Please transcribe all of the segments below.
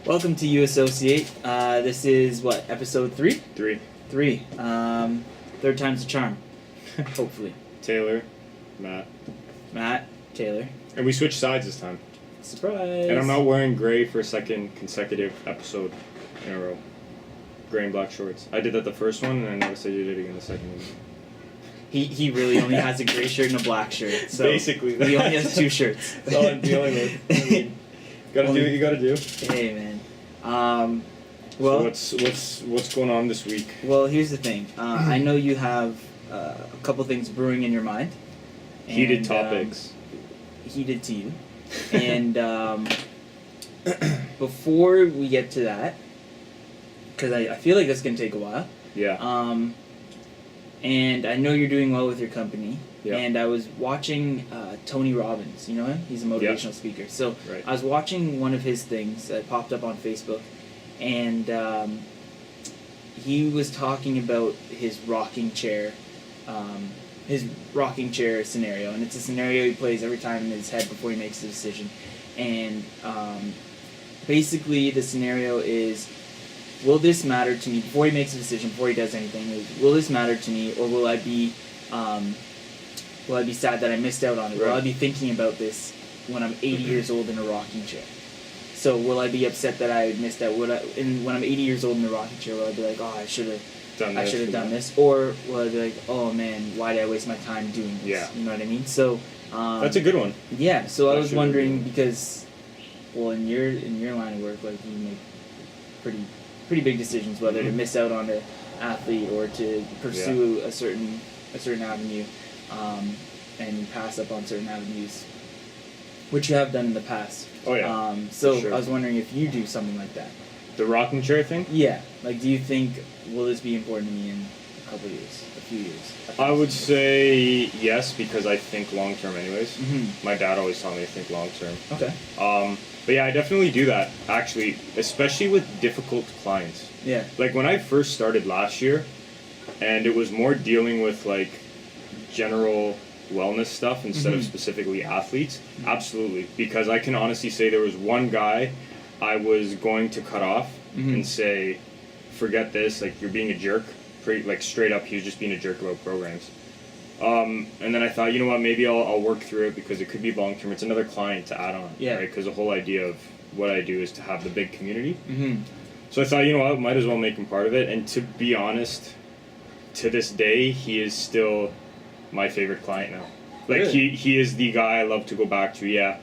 Welcome to uAssociate. This is what, episode 3? 3. 3. Third time's a charm. Hopefully. Taylor, Matt. Matt, Taylor. And we switched sides this time. Surprise! And I'm not wearing gray for a second consecutive episode in a row. Gray and black shorts. I did that the first one, and I noticed I did it again the second one. He really only has a gray shirt and a black shirt. So basically, he only has 2 shirts. That's all I'm dealing with. I mean, gotta do what you gotta do. Hey man. Well, so what's going on this week? Well, here's the thing. I know you have a couple things brewing in your mind. Heated topics. Heated to you. And before we get to that, because I feel like that's going to take a while. Yeah. And I know you're doing well with your company. Yeah. And I was watching Tony Robbins. You know him? He's a motivational speaker. So right. I was watching one of his things that popped up on Facebook. And he was talking about his rocking chair scenario. And it's a scenario he plays every time in his head before he makes a decision. And basically the scenario is, will this matter to me before he makes a decision, before he does anything? Will this matter to me, or will I be sad that I missed out on it? Right. Will I be thinking about this when I'm 80 years old in a rocking chair? So will I be upset that I missed out? When I'm 80 years old in a rocking chair, will I be like, oh, I should have done this? Or will I be like, oh man, why did I waste my time doing this? Yeah. You know what I mean? So that's a good one. Yeah. So I was wondering be. because, well, in your line of work, like you make pretty big decisions whether to miss out on an athlete or to pursue a certain avenue, and pass up on certain avenues, which you have done in the past. Oh yeah. So sure. I was wondering if you do something like that. The rocking chair thing? Yeah. Like, do you think, will this be important to me in a few years? I would say yes, because I think long term anyways. Mm-hmm. My dad always taught me to think long term. Okay. But yeah, I definitely do that, actually, especially with difficult clients. Yeah. Like, when I first started last year, and it was more dealing with, like, general wellness stuff instead of specifically athletes, absolutely. Because I can honestly say there was one guy I was going to cut off and say, forget this, like, you're being a jerk. Like, straight up, he was just being a jerk about programs. And then I thought, you know what, maybe I'll work through it because it could be long term. It's another client to add on, right? Because the whole idea of what I do is to have the big community. Mm-hmm. So I thought, you know what, might as well make him part of it. And to be honest, to this day, he is still my favorite client now. Like, really? he is the guy I love to go back to, yeah.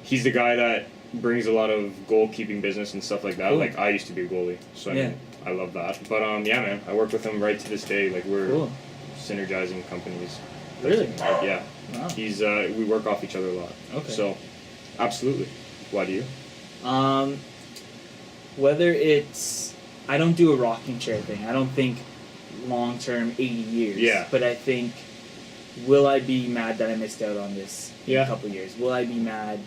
He's the guy that brings a lot of goalkeeping business and stuff like that. Cool. Like, I used to be a goalie, so I mean, I love that. But yeah, man, I work with him right to this day. Like, we're synergizing companies. Really? Yeah. Wow. He's we work off each other a lot. Okay. So, absolutely. Why do you? Whether it's, I don't do a rocking chair thing. I don't think long term 80 years. Yeah. But I think, will I be mad that I missed out on this in a couple years? Will I be mad?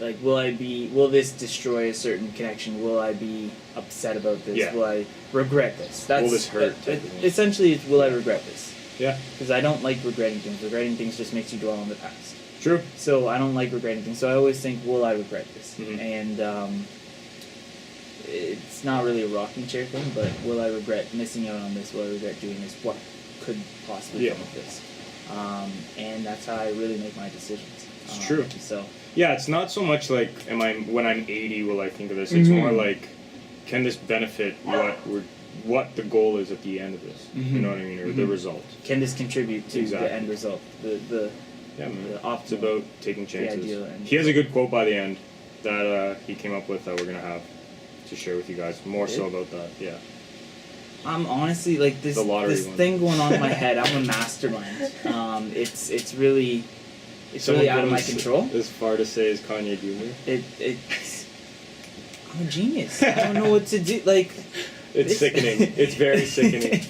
Like, will this destroy a certain connection? Will I be upset about this? Yeah. Will I regret this? Will this hurt? Essentially, it's will I regret this? Yeah. Because I don't like regretting things. Regretting things just makes you dwell on the past. True. So I don't like regretting things. So I always think, will I regret this? Mm-hmm. And it's not really a rocking chair thing, but will I regret missing out on this? Will I regret doing this? What could possibly come of this? And that's how I really make my decisions. It's true. So yeah, it's not so much like when I'm 80 will I think of this. It's more like, can this benefit what the goal is at the end of this? You know what I mean, or the result? Can this contribute to the end result? The optimal. It's about taking chances. He has a good quote by the end that he came up with that we're gonna have to share with you guys. More so about that. Yeah. I'm honestly like this thing going on in my head. I'm a mastermind. It's really out of my control. As far to say as Kanye Jr. It's I'm a genius. I don't know what to do. Like, it's sickening. It's very sickening.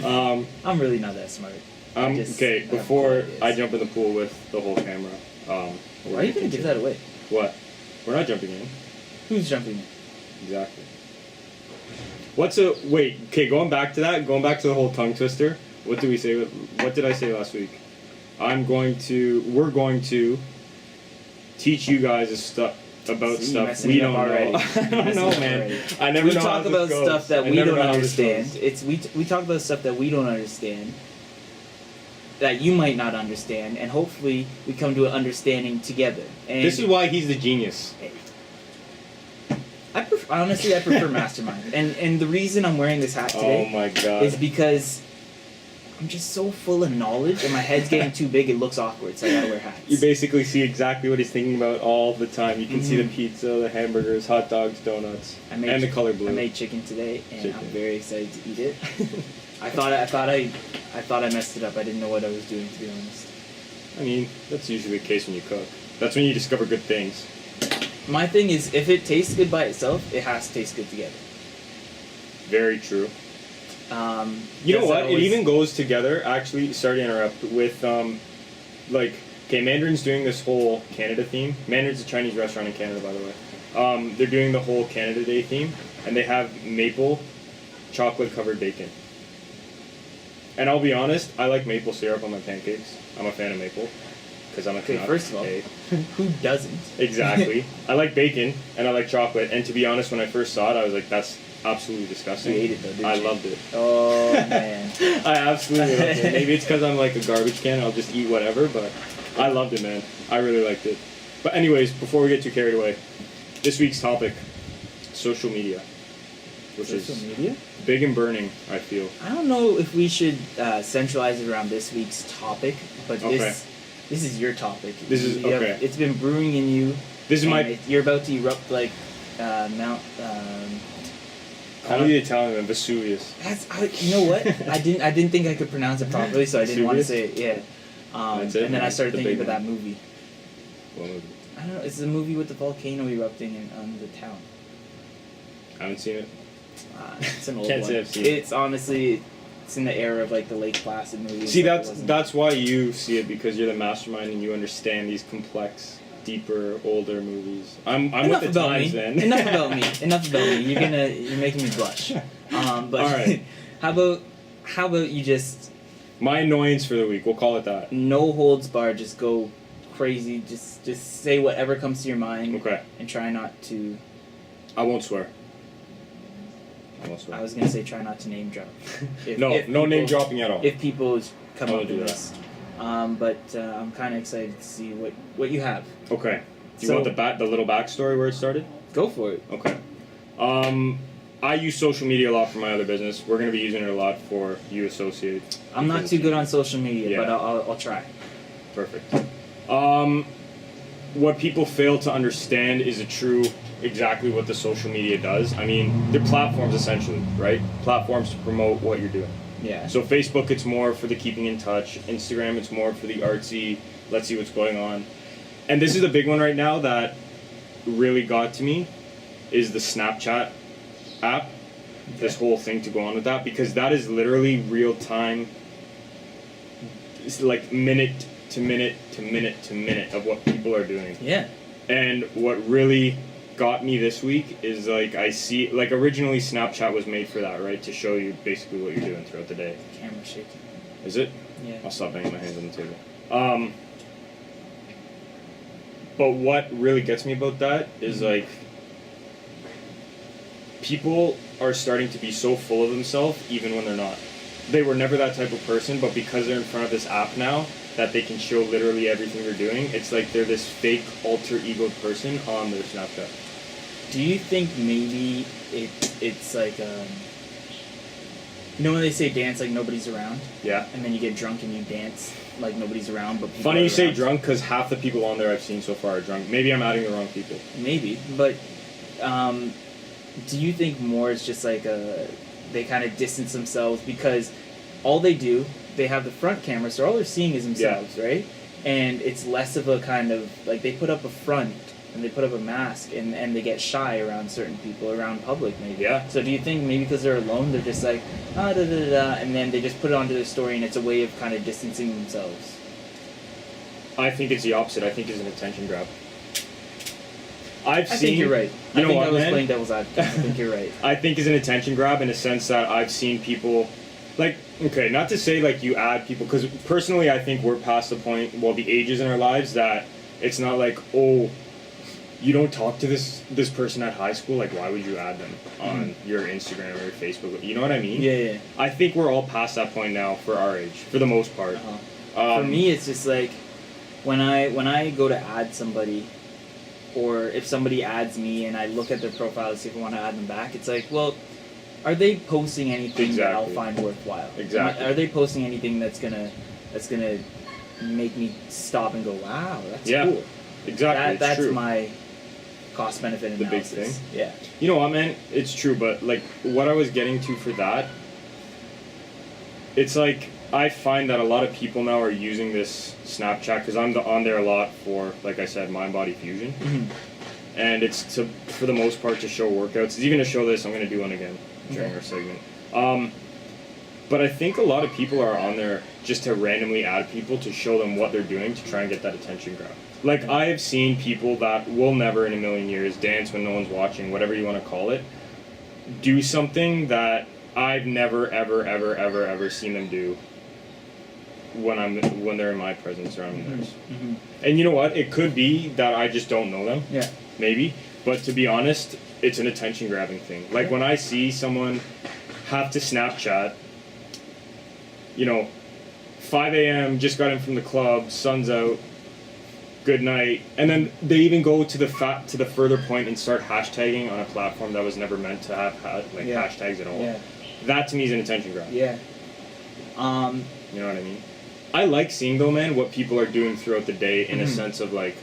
I'm really not that smart. Okay, before I jump in the pool with the whole camera, why are you gonna give that away? What? We're not jumping in. Who's jumping in? Exactly. Going back to the whole tongue twister. What did we say? What did I say last week? we're going to teach you guys about See, stuff messing we it up don't already. know. I don't know, man. Already. I never We know how talk this about goes. stuff that I we never don't know how this understand. goes. We talk about stuff that we don't understand, that you might not understand, and hopefully we come to an understanding together. And This is why he's the genius. honestly, I prefer mastermind. And the reason I'm wearing this hat Oh today my god. is because I'm just so full of knowledge, and my head's getting too big. It looks awkward, so I gotta wear hats. You basically see exactly what he's thinking about all the time. You can see the Mhm. pizza, the hamburgers, hot dogs, donuts, I made and the color blue. I made chicken today, and Chicken. I'm very excited to eat it. I thought I messed it up. I didn't know what I was doing, to be honest. I mean, that's usually the case when you cook. That's when you discover good things. My thing is, if it tastes good by itself, it has to taste good together. Very true. You know Because what? I always- It even goes together, actually, sorry to interrupt, with, okay, Mandarin's doing this whole Canada theme. Mandarin's a Chinese restaurant in Canada, by the way. They're doing the whole Canada Day theme, and they have maple chocolate-covered bacon. And I'll be honest, I like maple syrup on my pancakes. I'm a fan of maple, because I'm a Okay, Canuck. first of all, Hey. who doesn't? Exactly. I like bacon, and I like chocolate, and to be honest, when I first saw it, I was like, that's absolutely disgusting. You ate it though, didn't I you? loved it. Oh man. I absolutely loved it. Maybe it's because I'm like a garbage can, I'll just eat whatever, but I loved it, man. I really liked it. But anyways, before we get too carried away, this week's topic, social media. Which Social is media? big and burning, I feel. I don't know if we should centralize it around this week's topic, but Okay. this is your topic. This is- You have- okay. It's been brewing in you. This is and my... you're about to erupt like Mount. Call me the Italian man, Vesuvius. You know what? I didn't think I could pronounce it properly, so I didn't want to say it. Yeah. That's it, And then I man. started The thinking big about that one. movie. What movie? I don't know. It's the movie with the volcano erupting on the town. I haven't seen it. It's an old Can't one. say I've seen it. It's honestly, it's in the era of like the Lake Placid movies. See, Like, it wasn't- that's why you see it, because you're the mastermind and you understand these complex, deeper, older movies. I'm Enough with the about times me. then. Enough about me. Enough about me. You're making me blush. But All right. how about you just My annoyance for the week, we'll call it that. no holds barred, just go crazy, just say whatever comes to your mind, Okay. and try not to. I won't swear. I won't swear. I was gonna say try not to name drop. If no people- name dropping at all. If people come I up won't do with that. this, but I'm kind of excited to see what you have. Okay. Do you So- want the little backstory where it started? Go for it. Okay. I use social media a lot for my other business. We're going to be using it a lot for uAssociate. I'm not too good on social media, Yeah. but I'll try. Perfect. What people fail to understand is exactly what the social media does. I mean, they're platforms essentially, right? Platforms to promote what you're doing. Yeah. So Facebook, it's more for the keeping in touch. Instagram, it's more for the artsy, let's see what's going on. And this is a big one right now that really got to me, is the Snapchat app. This whole thing to go on with that, because that is literally real time. It's like minute to minute to minute to minute of what people are doing. Yeah. And what really got me this week is I see originally Snapchat was made for that, right? To show you basically what you're doing throughout the day. Camera shaking. Is it? Yeah. I'll stop banging my hands on the table. But what really gets me about that is people are starting to be so full of themselves even when they're not. They were never that type of person, but because they're in front of this app now that they can show literally everything they're doing, it's like they're this fake alter ego person on their Snapchat. Do you think maybe it's like you know when they say dance like nobody's around, Yeah. and then you get drunk and you dance like nobody's around, but people Funny are you say around? drunk, because half the people on there I've seen so far are drunk. Maybe I'm adding the wrong people. Maybe, but do you think more is just like they kind of distance themselves because all they do, they have the front camera, so all they're seeing is themselves, right? And it's less of a kind of like they put up a front and they put up a mask and they get shy around certain people, around public maybe. Yeah. So do you think maybe because they're alone, they're just like da da da da, and then they just put it onto their story and it's a way of kind of distancing themselves? I think it's the opposite. I think it's an attention grab. I think you're right. You know I think what, I was man? playing devil's advocate. I think you're right. I think is an attention grab in a sense that I've seen people, okay, not to say you add people, because personally I think we're past the point, the ages in our lives that it's not like, oh, you don't talk to this person at high school, like why would you add them on your Instagram or your Facebook? You know what I mean? Yeah. I think we're all past that point now for our age, for the most part. For me, it's just like when I go to add somebody, or if somebody adds me and I look at their profile to see if I want to add them back, it's like, well, are they posting anything that I'll find worthwhile? Exactly. Are they posting anything that's gonna make me stop and go, wow, that's cool? Exactly. That's true. my cost benefit analysis. The big thing. Yeah. You know what, man? It's true, but like what I was getting to for that, it's like I find that a lot of people now are using this Snapchat because I'm on there a lot for, like I said, Mind Body Fusion, and it's for the most part to show workouts. It's even to show this. I'm gonna do one again during our segment. But I think a lot of people are on there just to randomly add people to show them what they're doing to try and get that attention grab. Like, I have seen people that will never in a million years dance when no one's watching, whatever you want to call it, do something that I've never, ever, ever, ever, ever seen them do when they're in my presence or I'm in theirs. And you know what? It could be that I just don't know them. Yeah. Maybe. But to be honest, it's an attention grabbing thing. Like, when I see someone have to Snapchat, 5 a.m., just got in from the club, sun's out, good night, and then they even go to the further point and start hashtagging on a platform that was never meant to have hashtags at all. Yeah. That to me is an attention grab. Yeah. You know what I mean? I like seeing though, man, what people are doing throughout the day in a sense of like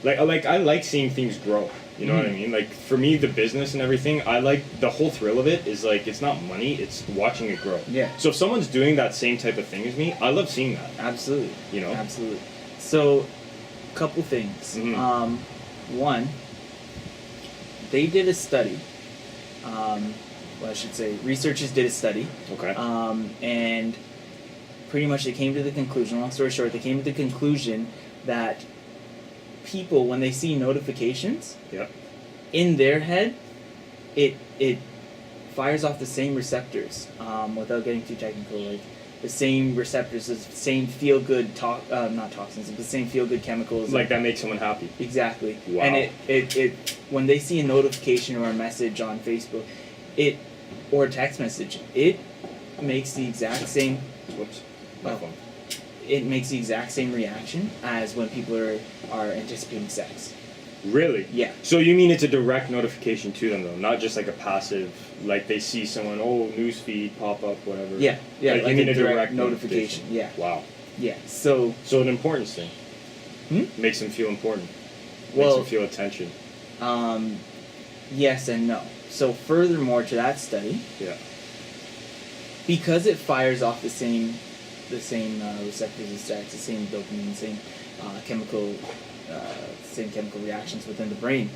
I like seeing things grow. You know what I mean? Like, for me, the business and everything, I like the whole thrill of it is like, it's not money, it's watching it grow. Yeah. So if someone's doing that same type of thing as me, I love seeing that. Absolutely. Absolutely. So, couple things. One, they did a study. I should say, researchers did a study. Okay. And pretty much they came to the conclusion, long story short, they came to the conclusion that people, when they see notifications, in their head, it fires off the same receptors, without getting too technical, like the same receptors, the same feel-good, not toxins, but the same feel-good chemicals. Like that makes someone happy. Exactly. Wow. And it when they see a notification or a message on Facebook, or a text message, it makes the exact same... Whoops. My phone. It makes the exact same reaction as when people are anticipating sex. Really? Yeah. So you mean it's a direct notification to them though, not just like a passive, like they see someone, newsfeed, pop up, whatever. Yeah. Like you mean a direct notification. Yeah. Wow. Yeah. So an importance thing. Makes them feel important. Well, makes them feel attention. Yes and no. So furthermore to that study, because it fires off the same receptors as sex, the same dopamine, same chemical reactions within the brain.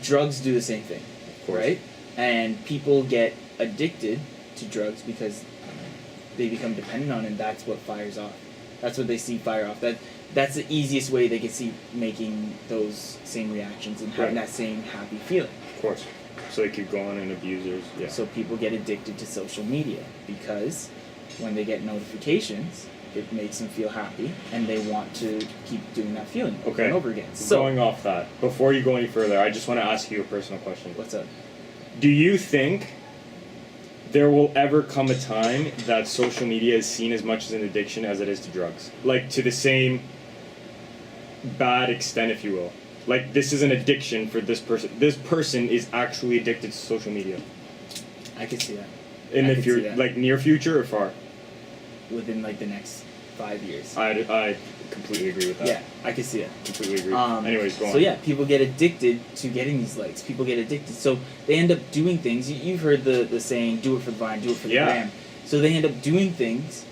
Drugs do the same thing, right? And people get addicted to drugs because they become dependent on it, and that's what fires off. That's what they see fire off. That's the easiest way they can see making those same reactions and having that same happy feeling. Of course. So they keep going and abusers. Yeah. So people get addicted to social media because when they get notifications, it makes them feel happy and they want to keep doing that feeling over and over again. So going off that, before you go any further, I just want to ask you a personal question. What's up? Do you think there will ever come a time that social media is seen as much as an addiction as it is to drugs? Like, to the same bad extent, if you will. Like, this is an addiction for this person. This person is actually addicted to social media. I can see that. In the future, like near future or far? Within like the next 5 years. I completely agree with that. Yeah, I can see it. Completely agree. Anyways, go on. So yeah, people get addicted to getting these likes. People get addicted. So they end up doing things. You've heard the saying, do it for the vine, do it for the gram. So they end up doing things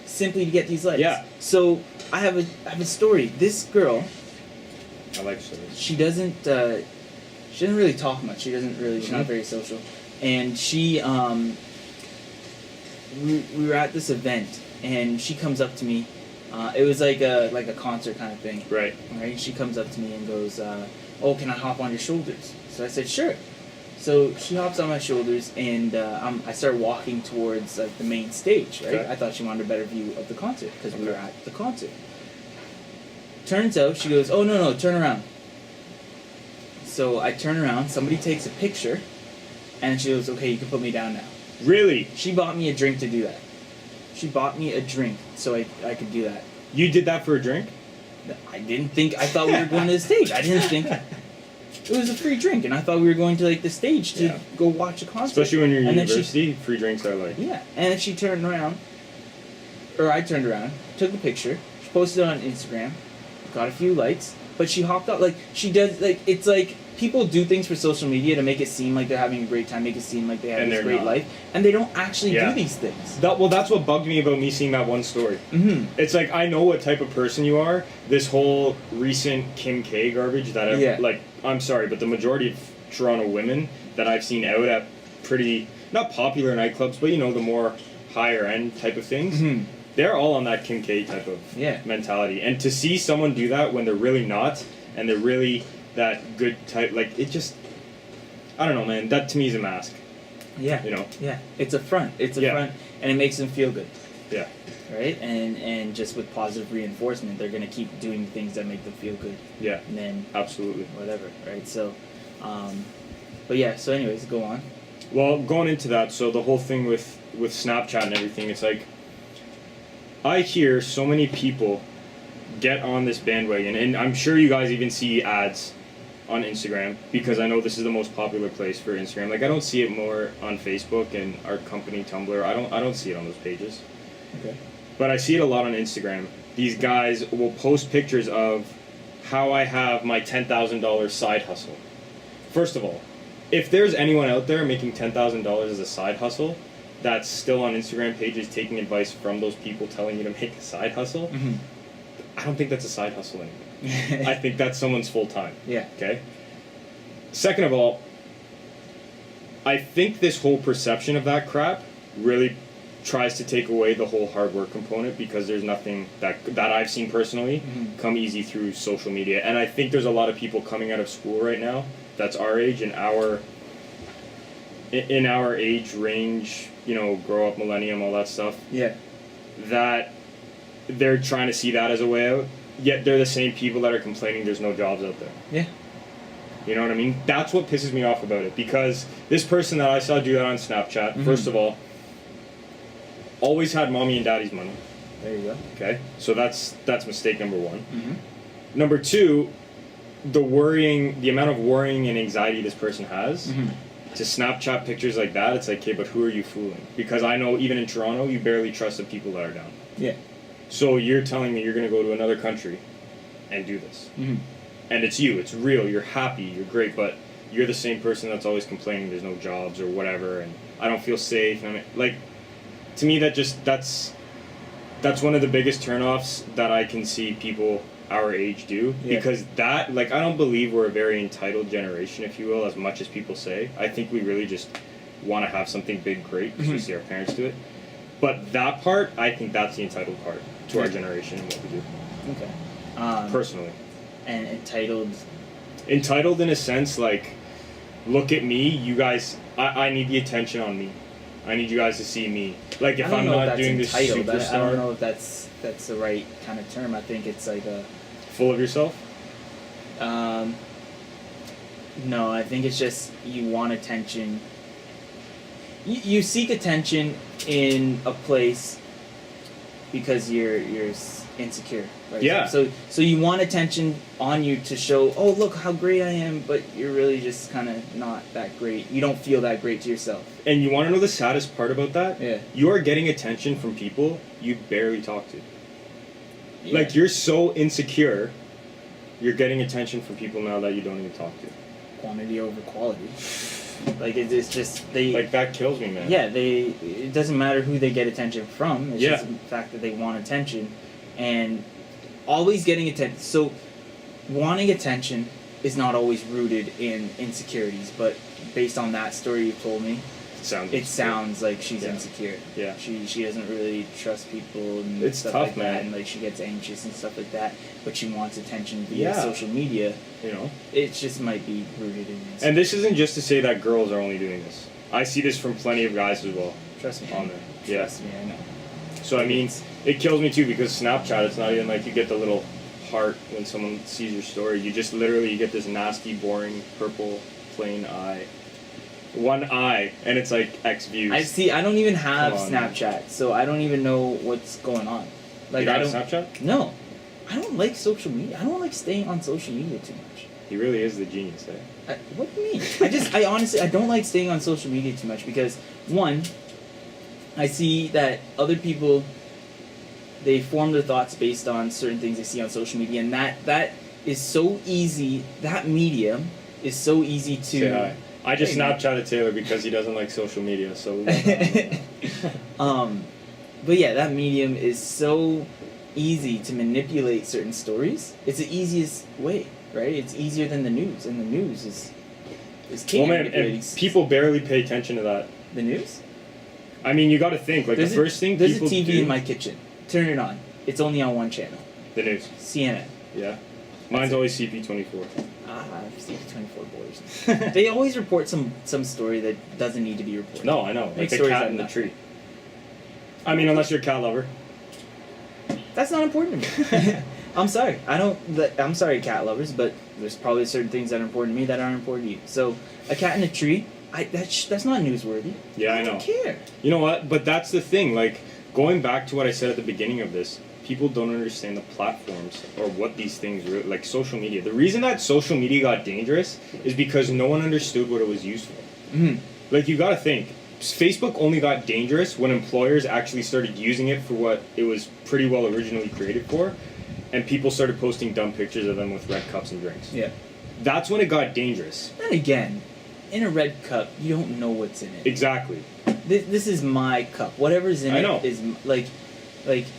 simply to get these likes. Yeah. So I have a story. This girl, I like stories. she doesn't really talk much. She's not very social. And we were at this event, and she comes up to me. It was like a concert kind of thing. Right. Right. She comes up to me and goes, "Oh, can I hop on your shoulders?" So I said, "Sure." So she hops on my shoulders, and I start walking towards like the main stage. Right. Okay. I thought she wanted a better view of the concert because we were at the concert. turns out, she goes, oh, no, turn around. So I turn around, somebody takes a picture, and she goes, okay, you can put me down now. Really? She bought me a drink to do that. She bought me a drink so I could do that. You did that for a drink? I thought we were going to the stage. I didn't think it was a free drink, and I thought we were going to like the stage to go watch a concert. Especially when you're in university, free drinks are like... Yeah, and then she turned around, or I turned around, took a picture, she posted it on Instagram, got a few likes, but she hopped out, like, she does, like, it's like, people do things for social media to make it seem like they're having a great time, make it seem like they have this great life, and they don't actually do these things. That's what bugged me about me seeing that one story. Mm-hmm. It's like, I know what type of person you are. This whole recent Kim K garbage that like, I'm sorry, but the majority of Toronto women that I've seen out at pretty, not popular nightclubs, but, you know, the more higher end type of things, they're all on that Kim K type of mentality. And to see someone do that when they're really not, and they're really that good type, like, it just, I don't know, man, that to me is a mask. Yeah. You know? Yeah. It's a front. It's a front, and it makes them feel good. Yeah. Right? And just with positive reinforcement, they're going to keep doing things that make them feel good. Yeah. And then... Absolutely. Whatever, right? So, but yeah, so anyways, go on. Well, going into that, so the whole thing with Snapchat and everything, it's like, I hear so many people get on this bandwagon, and I'm sure you guys even see ads on Instagram, because I know this is the most popular place for Instagram. Like, I don't see it more on Facebook and our company Tumblr. I don't see it on those pages. Okay. But I see it a lot on Instagram. These guys will post pictures of how I have my $10,000 side hustle. First of all, if there's anyone out there making $10,000 as a side hustle that's still on Instagram pages taking advice from those people telling you to make a side hustle, I don't think that's a side hustle anymore. I think that's someone's full time. Yeah. Okay? Second of all, I think this whole perception of that crap really tries to take away the whole hard work component, because there's nothing that I've seen personally come easy through social media. And I think there's a lot of people coming out of school right now that's our age and in our age range, you know, grow up, millennium, all that stuff. Yeah. That they're trying to see that as a way out, yet they're the same people that are complaining there's no jobs out there. Yeah. You know what I mean? That's what pisses me off about it, because this person that I saw do that on Snapchat, first of all, always had mommy and daddy's money. There you go. Okay? So that's mistake number one. Number two, the amount of worrying and anxiety this person has to Snapchat pictures like that, it's like, okay, but who are you fooling? Because I know even in Toronto, you barely trust the people that are down. Yeah. So you're telling me you're going to go to another country and do this. And it's you, it's real, you're happy, you're great, but you're the same person that's always complaining there's no jobs or whatever, and I don't feel safe. And like, to me, that's one of the biggest turnoffs that I can see people our age do, because that, like, I don't believe we're a very entitled generation, if you will, as much as people say. I think we really just want to have something big, great, because we see our parents do it. But that part, I think that's the entitled part to our generation and what we do. Okay. Personally. And entitled? Entitled in a sense, like, look at me, you guys, I need the attention on me. I need you guys to see me. Like, if I'm not doing this superstar... I don't know if that's the right kind of term. I think it's like a... Full of yourself? No, I think it's just you want attention. You seek attention in a place because you're insecure, right? Yeah. So you want attention on you to show, oh, look how great I am, but you're really just kind of not that great. You don't feel that great to yourself. And you want to know the saddest part about that? Yeah. You are getting attention from people you barely talk to. Yeah. Like, you're so insecure, you're getting attention from people now that you don't even talk to. Quantity over quality. Like, it's just, they... Like, that kills me, man. Yeah, it doesn't matter who they get attention from. It's just the fact that they want attention. And always getting attention. So, wanting attention is not always rooted in insecurities, but based on that story you told me, it sounds like she's insecure. Yeah. She doesn't really trust people and it's stuff tough, like man. that, and like she gets anxious and stuff like that, but she wants attention via social media. You know? It just might be rooted in insecurity. And this isn't just to say that girls are only doing this. I see this from plenty of guys as well. Trust me. On there. Trust me, I know. So, I mean, it kills me too, because Snapchat, it's not even like you get the little heart when someone sees your story. You just literally, you get this nasty, boring, purple, plain eye. One eye, and it's like X views. I don't even have Come on, Snapchat, so I don't even know what's going on. Like, you got I don't. Snapchat? No, I don't like social media. I don't like staying on social media too much. He really is the genius, eh? What do you mean? I honestly, I don't like staying on social media too much because, one, I see that other people, they form their thoughts based on certain things they see on social media, and that is so easy. That medium is so easy to. Say hi. I just Hey, Snapchatted Taylor because he doesn't like social media, so. But yeah, that medium is so easy to manipulate certain stories. It's the easiest way, right? It's easier than the news, and the news is king. Well, man, manipulating and people barely pay attention to that. the news. I mean, you got to think like There's the first thing there's people a TV do. in my kitchen. Turn it on. It's only on one channel. The news. CNN. Yeah. Mine's always CP24. CP24 boys. They always report some story that doesn't need to be reported. No, I know. Like Make the stories out cat of in the nothing. tree. I mean, unless you're a cat lover. That's not important to me. I'm sorry. I'm sorry, cat lovers, but there's probably certain things that are important to me that aren't important to you. So, a cat in a tree, that's not newsworthy. Yeah, I know. don't care. You know what? But that's the thing. Like, going back to what I said at the beginning of this, people don't understand the platforms or what these things really, like social media. The reason that social media got dangerous is because no one understood what it was used for. Mm. Like, you gotta think. Facebook only got dangerous when employers actually started using it for what it was pretty well originally created for, and people started posting dumb pictures of them with red cups and drinks. Yeah. That's when it got dangerous. Then again, in a red cup, you don't know what's in it. Exactly. This is my cup. Whatever's in I know. it is like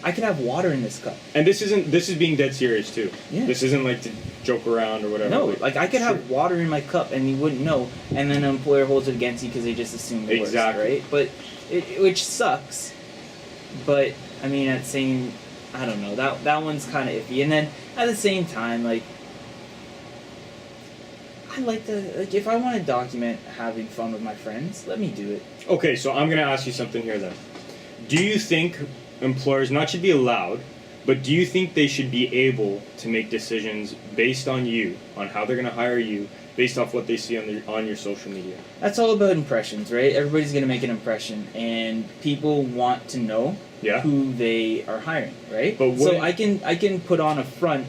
I could have water in this cup. And this is being dead serious too. Yeah. This isn't like to joke around or whatever. No, like I could have water in my cup and you wouldn't know, and then an employer holds it against you because they just assume the Exactly. worst, right? But which sucks. But I mean, at the same, I don't know, that one's kind of iffy. And then at the same time, like I like if I want to document having fun with my friends, let me do it. Okay, so I'm gonna ask you something here then. Do you think employers not should be allowed, but do you think they should be able to make decisions based on you, on how they're gonna hire you, based off what they see on your social media? That's all about impressions, right? Everybody's gonna make an impression, and people want to know Yeah. who they are hiring, right? But so what- I can put on a front.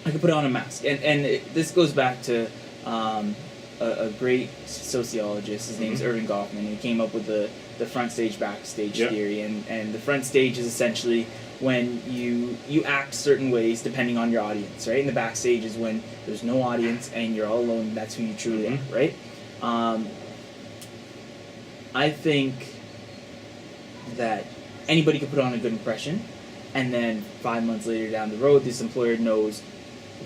I can put on a mask, and this goes back to a great sociologist. His name's Irving Goffman. He came up with the front stage backstage Yep. theory, and the front stage is essentially when you act certain ways depending on your audience, right? And the backstage is when there's no audience and you're all alone. And that's who you truly are, right? I think that anybody could put on a good impression, and then 5 months later down the road, this employer knows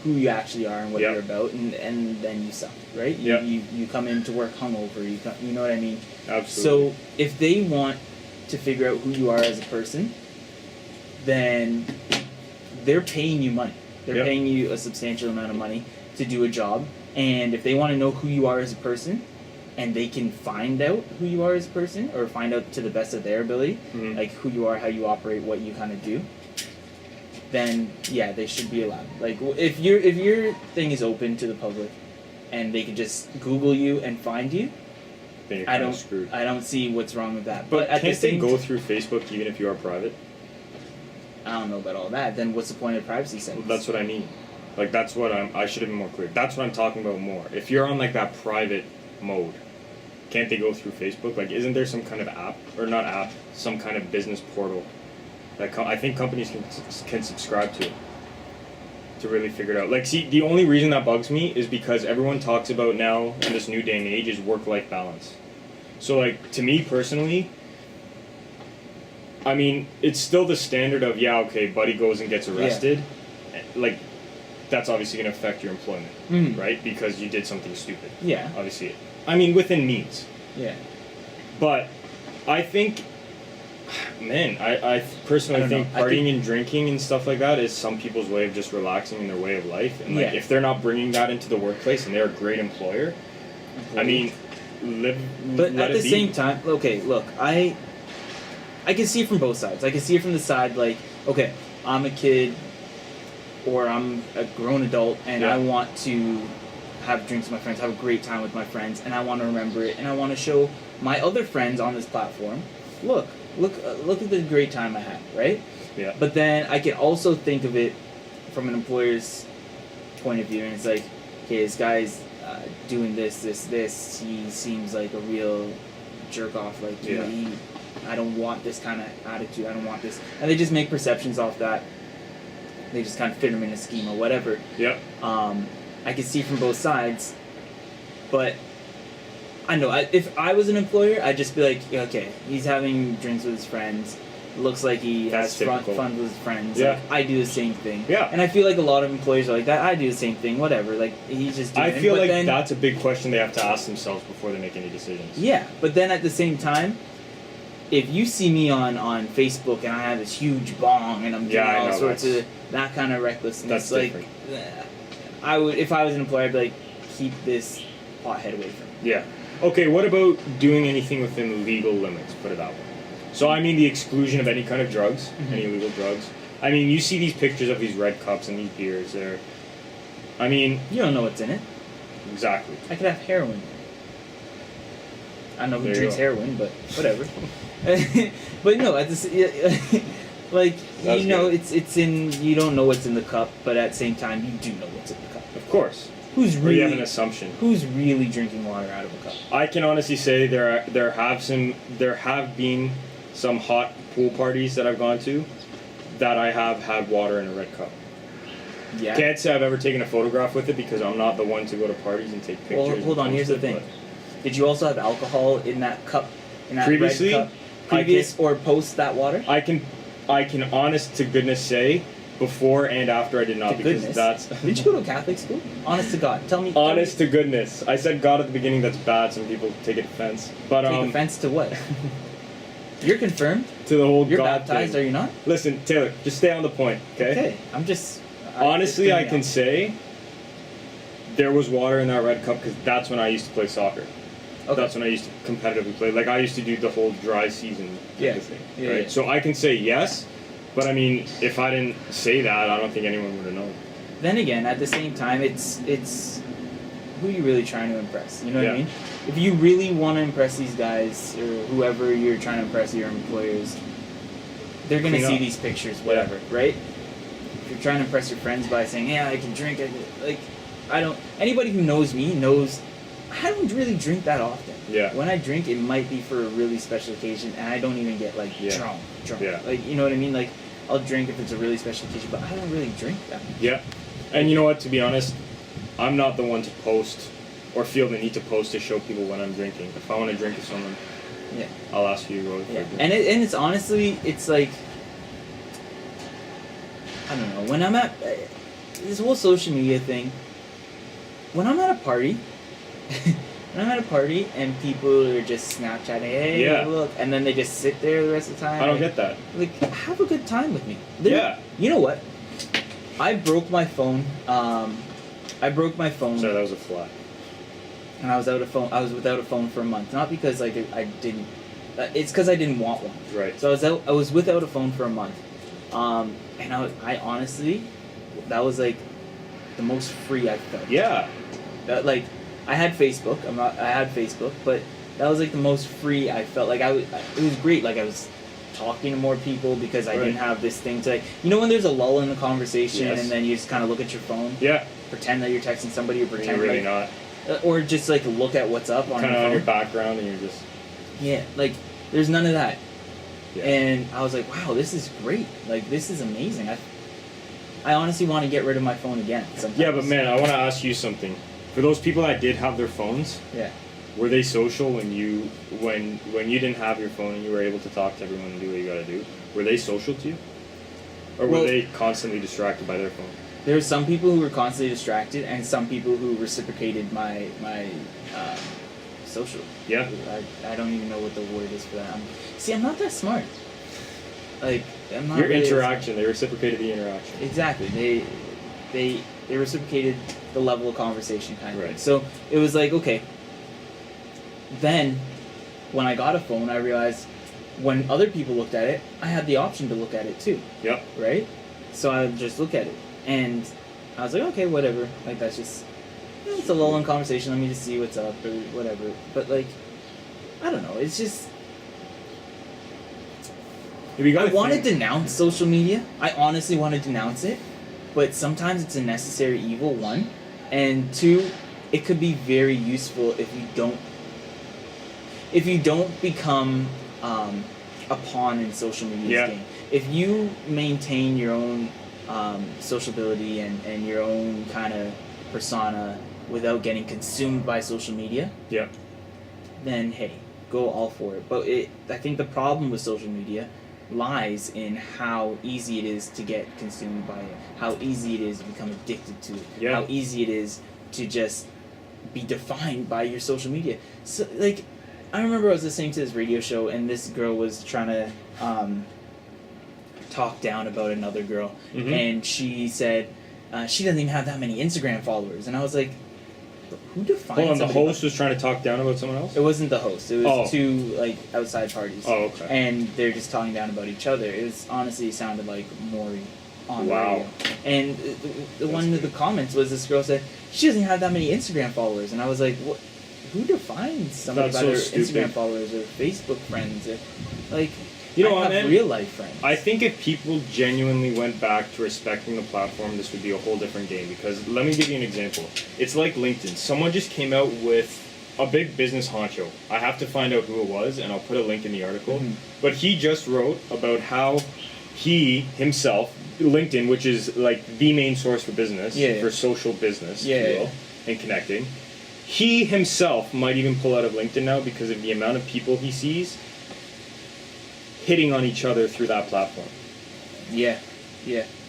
who you actually are and what Yep. you're about, and then you suck, right? Yep. You come in to work hungover. You know what I mean? Absolutely. So if they want to figure out who you are as a person, then they're paying you money. They're Yep. paying you a substantial amount of money to do a job, and if they want to know who you are as a person, and they can find out who you are as a person, or find out to the best of their ability, Mhm. like who you are, how you operate, what you kind of do, then yeah, they should be allowed. Like if your thing is open to the public, and they can just Google you and find you, Then you're I kinda don't screwed. I don't see what's wrong with that. But at can't the they same go through Facebook even if you are private? I don't know about all that. Then what's the point of privacy settings? That's what I mean. Like, that's what I should have been more clear. That's what I'm talking about more. If you're on, like, that private mode, can't they go through Facebook? Like, isn't there some kind of app, or not app, some kind of business portal that I think companies can subscribe to really figure it out? Like, see, the only reason that bugs me is because everyone talks about now, in this new day and age, is work-life balance. So, like, to me personally, I mean, it's still the standard of, yeah, okay, buddy goes and gets arrested. Like, that's obviously going to affect your employment, right? Because you did something stupid. Yeah. Obviously. I mean, within means. Yeah. But I think, man, I personally think partying and drinking and stuff like that is some people's way of just relaxing in their way of life. And, like, if they're not bringing that into the workplace and they're a great employer, I mean, But at the same time, okay, look, I can see it from both sides. I can see it from the side, like, okay, I'm a kid, or I'm a grown adult and Yeah. I want to have drinks with my friends, have a great time with my friends, and I want to remember it, and I want to show my other friends on this platform, look at the great time I had, right? Yeah. But then I can also think of it from an employer's point of view, and it's like, okay, this guy's doing this. He seems like a real jerk off. Like, you know, I don't want this kind of attitude. I don't want this, and they just make perceptions off that. They just kind of fit him in a scheme or whatever. Yep. I can see from both sides, but I know if I was an employer, I'd just be like, okay, he's having drinks with his friends. Looks like he That's has typical. fun with his friends. Yeah. Like, I do the same thing. Yeah. And I feel like a lot of employers are like that. I do the same thing. Whatever. Like, he's just doing I feel it. But like then, that's a big question they have to ask themselves before they make any decisions. yeah, but then at the same time, if you see me on Facebook and I have this huge bong and I'm doing I all know, sorts that's- of that kind of recklessness, That's like, different. I would, if I was an employer, I'd be like, keep this pothead away from me. Yeah. Okay, what about doing anything within legal limits, put it that way? So I mean the exclusion of any kind of drugs, any illegal drugs. I mean, you see these pictures of these red cups and these beers there. I mean, You don't know what's in it. exactly. I could have heroin. I don't know who There you drinks go. heroin, but whatever. But no, at this, like, That's you know, good. it's in. You don't know what's in the cup, but at the same time, you do know what's in the cup. Of course. Who's Or you have an really assumption. who's really drinking water out of a cup? I can honestly say there have been some hot pool parties that I've gone to that I have had water in a red cup. Yeah. Can't say I've ever taken a photograph with it because I'm not the one to go to parties and take pictures. Well, hold and on. Here's post the it, thing. Did you also have alcohol in that cup? In that Previously, red cup? I Previous or post that water? I can honest to goodness say before and after I did not To because goodness. that's Did you go to a Catholic school? Honest to God, tell me. honest to goodness. I said God at the beginning. That's bad. Some people take offense, but Take offense to what? You're confirmed. to the whole You're God baptized, thing. are you not? Listen, Taylor, just stay on the point, okay? Okay. I'm just. Honestly, I it's can say there was water in that red cup because that's when I used to play soccer. Okay. That's when I used to competitively play. Like I used to do the whole dry season type of thing, Yeah, right? yeah. So I can say yes, but I mean, if I didn't say that, I don't think anyone would have known. Then again, at the same time, it's who you really trying to impress. You know what I Yeah. mean? If you really want to impress these guys or whoever you're trying to impress, your employers, they're gonna Clean see up. these pictures, whatever, right? If you're trying to impress your friends by saying, "Yeah, I can drink," I don't. Anybody who knows me knows I don't really drink that often. Yeah. When I drink, it might be for a really special occasion, and I don't even get like Yeah. drunk. Yeah. Like, you know what I mean? Like, I'll drink if it's a really special occasion, but I don't really drink that much. Yeah. And you know what? To be honest, I'm not the one to post or feel the need to post to show people when I'm drinking. If I want to drink with someone, Yeah. I'll ask you to go. Yeah. And it's honestly, it's like, I don't know, when I'm at this whole social media thing, when I'm at a party, when I'm at a party and people are just Snapchatting, hey, Yeah. look, and then they just sit there the rest of the time. I don't like, get that. Like, have a good time with me. Literally, Yeah. You know what? I broke my phone. I broke my phone. Sorry, that was a fly. And I was without a phone for a month. Not because I didn't. It's because I didn't want one. Right. So I was without a phone for a month. And I honestly, that was like the most free I felt. Yeah. That, like, I had Facebook. I had Facebook, but that was like the most free I felt. Like it was great. Like I was talking to more people because I Right. didn't have this thing to, like, you know, when there's a lull in the conversation Yes. and then you just kind of look at your phone, Yeah. pretend that you're texting somebody, or And pretend you're really like, not. or just like look at what's up on Kind your of phone. on your background, and you're just. Yeah, like there's none of that. Yeah. And I was like, wow, this is great. Like, this is amazing. I honestly want to get rid of my phone again sometimes. Yeah, but man, I want to ask you something. For those people that did have their phones, Yeah. were they social when you didn't have your phone and you were able to talk to everyone and do what you gotta do? Were they social to you, or Well- were they constantly distracted by their phone? There were some people who were constantly distracted, and some people who reciprocated my social. Yeah. I don't even know what the word is for that. I'm not that smart. Like, I'm not. Your really interaction, they reciprocated the interaction. Exactly. They reciprocated the level of conversation kind of thing. Right. So it was like, okay. Then, when I got a phone, I realized when other people looked at it, I had the option to look at it too, Yep. right? So I would just look at it. And I was like, okay, whatever. Like, that's just, it's a lull in conversation. Let me just see what's up or whatever. But, like, I don't know. It's just, I want to denounce social media. I honestly want to denounce it. But sometimes it's a necessary evil, one. And two, it could be very useful if you don't become a pawn in social media's game. If you maintain your own sociability and your own kind of persona without getting consumed by social media, then hey, go all for it. But I think the problem with social media lies in how easy it is to get consumed by it, how easy it is to become addicted to it, how easy it is to just be defined by your social media. So, like, I remember I was listening to this radio show and this girl was trying to talk down about another girl, and she said she doesn't even have that many Instagram followers, and I was like, who defines? Hold on, the host was trying to talk down about someone else? It wasn't the host. It was two like outside parties. Oh, okay. And they're just talking down about each other. It was honestly sounded like Maury on radio. And the one of the comments was this girl said she doesn't have that many Instagram followers, and I was like, what? Who defines somebody by their Instagram followers or Facebook friends? Or, like, I have real life friends. I think if people genuinely went back to respecting the platform, this would be a whole different game. Because let me give you an example. It's like LinkedIn. Someone just came out with a big business honcho. I have to find out who it was, and I'll put a link in the article. But he just wrote about how he himself, LinkedIn, which is like the main source for business, for social business, and connecting. He himself might even pull out of LinkedIn now because of the amount of people he sees hitting on each other through that platform. Yeah.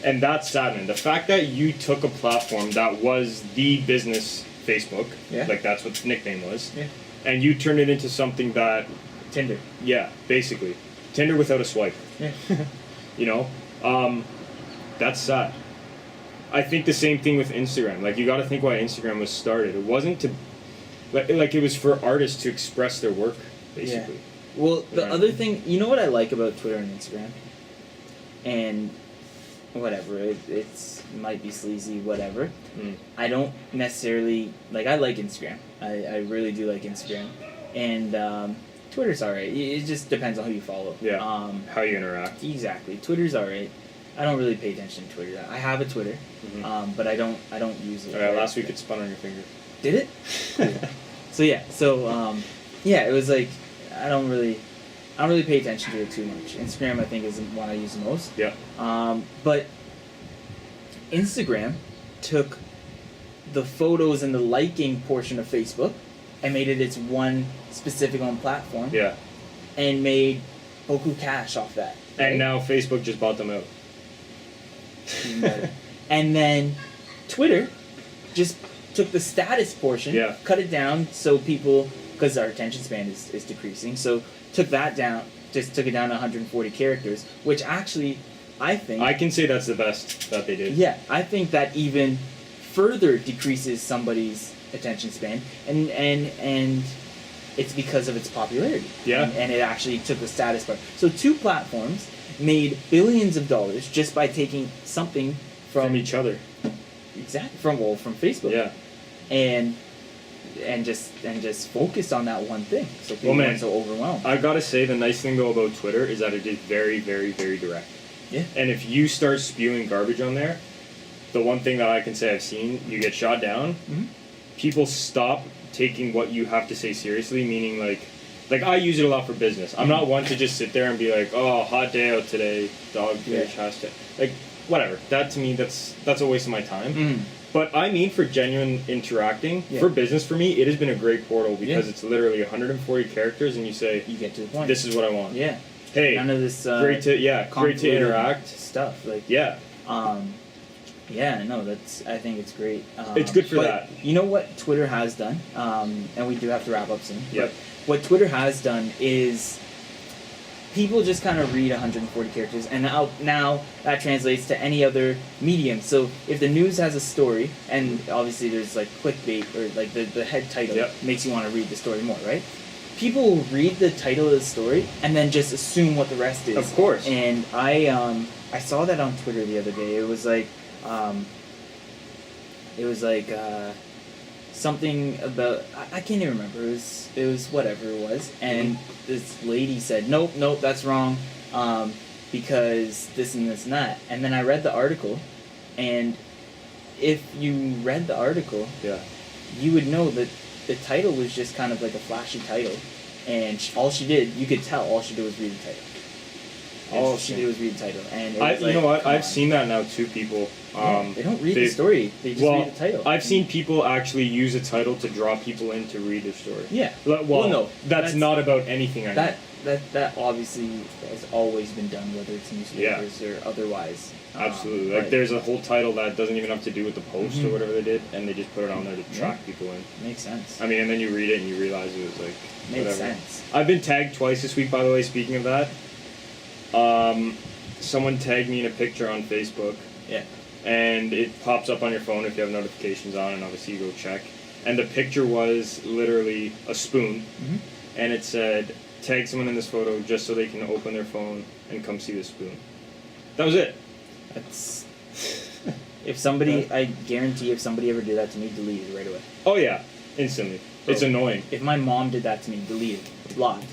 And that's saddening. The fact that you took a platform that was the business Facebook, like that's what the nickname was, and you turned it into something that... Tinder. Yeah, basically. Tinder without a swipe. Yeah. You know? That's sad. I think the same thing with Instagram. Like, you gotta think why Instagram was started. It wasn't to... Like, it was for artists to express their work, basically. Yeah. Well, the other thing, you know what I like about Twitter and Instagram? And whatever, it might be sleazy, whatever. I don't necessarily, like, I like Instagram. I really do like Instagram. And Twitter's alright. It just depends on who you follow. Yeah, how you interact. Exactly. Twitter's alright. I don't really pay attention to Twitter. I have a Twitter, but I don't use it. Last week it spun on your finger. Did it? Cool. It was like, I don't really pay attention to it too much. Instagram, I think, is the one I use the most. Yeah. But Instagram took the photos and the liking portion of Facebook and made it its one specific own platform. Yeah. And made beaucoup cash off that. Right? And now Facebook just bought them out. And then Twitter just took the status portion, cut it down so people... because our attention span is decreasing, so took it down to 140 characters, which actually, I think... I can say that's the best that they did. Yeah, I think that even further decreases somebody's attention span, and it's because of its popularity. Yeah. And it actually took the status part. So two platforms made billions of dollars just by taking something from each other. Exactly. From Facebook. Yeah. And just focused on that one thing, so people weren't so overwhelmed. I gotta say, the nice thing though about Twitter is that it is very, very, very direct. Yeah. And if you start spewing garbage on there, the one thing that I can say I've seen, you get shot down. People stop taking what you have to say seriously. Meaning, like I use it a lot for business. I'm not one to just sit there and be like, oh, hot day out today, dogfish, hashtag, like whatever. That to me, that's a waste of my time. But I mean, for genuine interacting, for business, for me, it has been a great portal because it's literally 140 characters, and you get to the point. This is what I want. Yeah. Hey, none of this great to interact stuff. Like I think it's great. It's good for that. You know what Twitter has done, and we do have to wrap up soon. Yep. What Twitter has done is people just kind of read 140 characters, and now that translates to any other medium. So if the news has a story, and obviously there's like clickbait, or like the head title makes you want to read the story more, right? People will read the title of the story and then just assume what the rest is. Of course. And I saw that on Twitter the other day. It was like It was like something about I can't even remember. It was whatever it was, and this lady said, "Nope, that's wrong, because this and this and that." And then I read the article, and if you read the article, Yeah. you would know that the title was just kind of like a flashy title, and all she did was read the title. All she did was read the title, and it was you like, know what? come I've on. seen that now too. People. They don't read the story; they just read the title. I've seen people actually use a title to draw people in to read their story. Yeah. Well, no, that's not about anything. That obviously has always been done, whether it's newspapers or otherwise. Absolutely. Like, there's a whole title that doesn't even have to do with the post or whatever they did, and they just put it on there to track people in. Makes sense. I mean, and then you read it and you realize it was like Makes whatever. sense. I've been tagged twice this week, by the way. Speaking of that, someone tagged me in a picture on Facebook. Yeah. And it pops up on your phone if you have notifications on, and obviously you go check. And the picture was literally a spoon, and it said, "Tag someone in this photo just so they can open their phone and come see the spoon." That was it. That's if somebody, I guarantee, if somebody ever did that to me, delete it right away. Oh yeah, instantly. It's annoying. If my mom did that to me, delete it, blocked.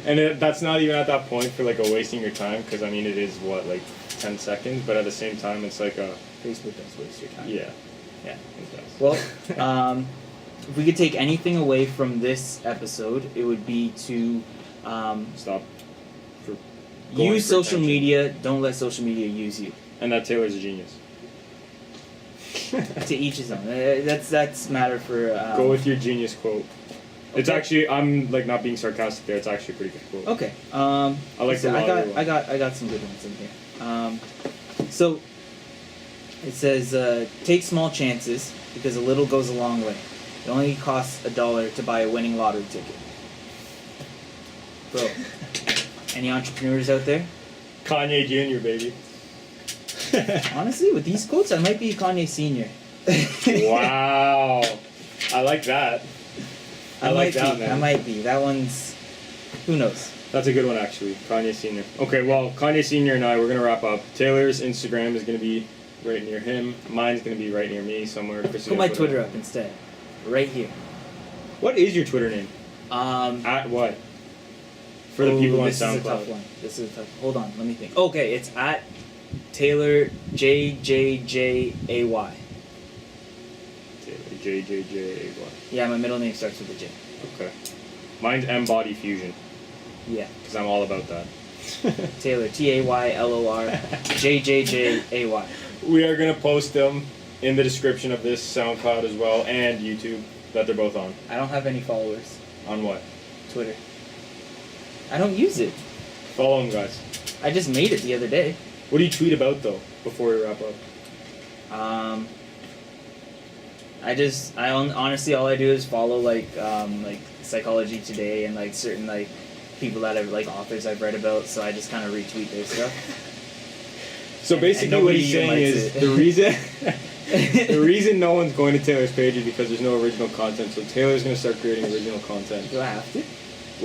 And that's not even at that point for like a wasting your time, because I mean it is what, like 10 seconds, but at the same time it's like a Facebook does waste your time. yeah. Yeah. It does. Well, if we could take anything away from this episode, it would be to Stop. For going use for social attention. media. Don't let social media use you. And that Taylor's a genius. To each his own. That's matter for. Go with your genius quote. It's Okay. actually, I'm like not being sarcastic there. It's actually a pretty good quote. Okay. I like the lottery one. I got some good ones in here. So it says, take small chances because a little goes a long way. It only costs $1 to buy a winning lottery ticket. Bro, any entrepreneurs out there? Kanye Jr., baby. Honestly, with these quotes, I might be Kanye Sr. Wow. I like that. I like that, man. I might be. That one's... Who knows? That's a good one, actually. Kanye Sr. Okay, well, Kanye Sr. and I, we're going to wrap up. Taylor's Instagram is going to be right near him. Mine's going to be right near me somewhere. Put my Twitter up instead. Right here. What is your Twitter name? At what? For the people on this SoundCloud. Is a tough one. This is a tough. Hold on, let me think. Okay, it's at Taylor JJJAY. Taylor JJJAY. Yeah, my middle name starts with a J. Okay. Mine's M Body Fusion, Yeah, because I'm all about that. Taylor TAYLOR JJJAY. We are going to post them in the description of this SoundCloud as well, and YouTube, that they're both on. I don't have any followers. On what? Twitter. I don't use it. Follow them, guys. I just made it the other day. What do you tweet about, though, before we wrap up? Honestly, all I do is follow like Psychology Today and like certain like people that have like authors I've read about, so I just kind of retweet their stuff. So basically what he's saying is the reason no one's going to Taylor's page is because there's no original content, so Taylor's going to start creating original content. Do I have to?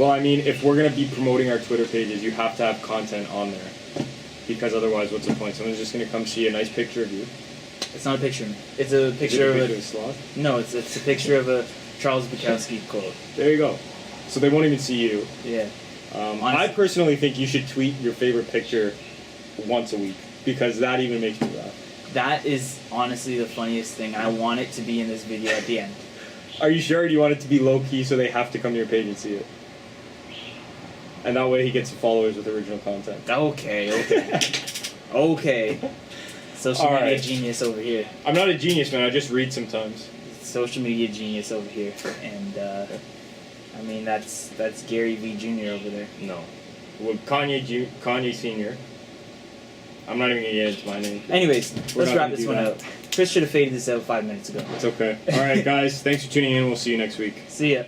Well, I mean, if we're going to be promoting our Twitter pages, you have to have content on there. Because otherwise, what's the point? Someone's just going to come see a nice picture of you. It's not a picture of me. It's a picture of of a sloth? No, it's a picture of a Charles Bukowski quote. There you go. So they won't even see you. Yeah. I personally think you should tweet your favorite picture once a week, because that even makes me laugh. That is honestly the funniest thing. I want it to be in this video at the end. Are you sure? Do you want it to be low-key so they have to come to your page and see it? And that way he gets followers with original content. Okay. Okay. Social All media right. genius over here. I'm not a genius, man. I just read sometimes. Social media genius over here. And, I mean, that's Gary V. Jr. over there. No. Well, Kanye Sr. I'm not even going to get into my name. Anyways, We're let's not wrap gonna this do one that. out. Chris should have faded this out 5 minutes ago. It's okay. All right, guys. Thanks for tuning in. We'll see you next week. See ya.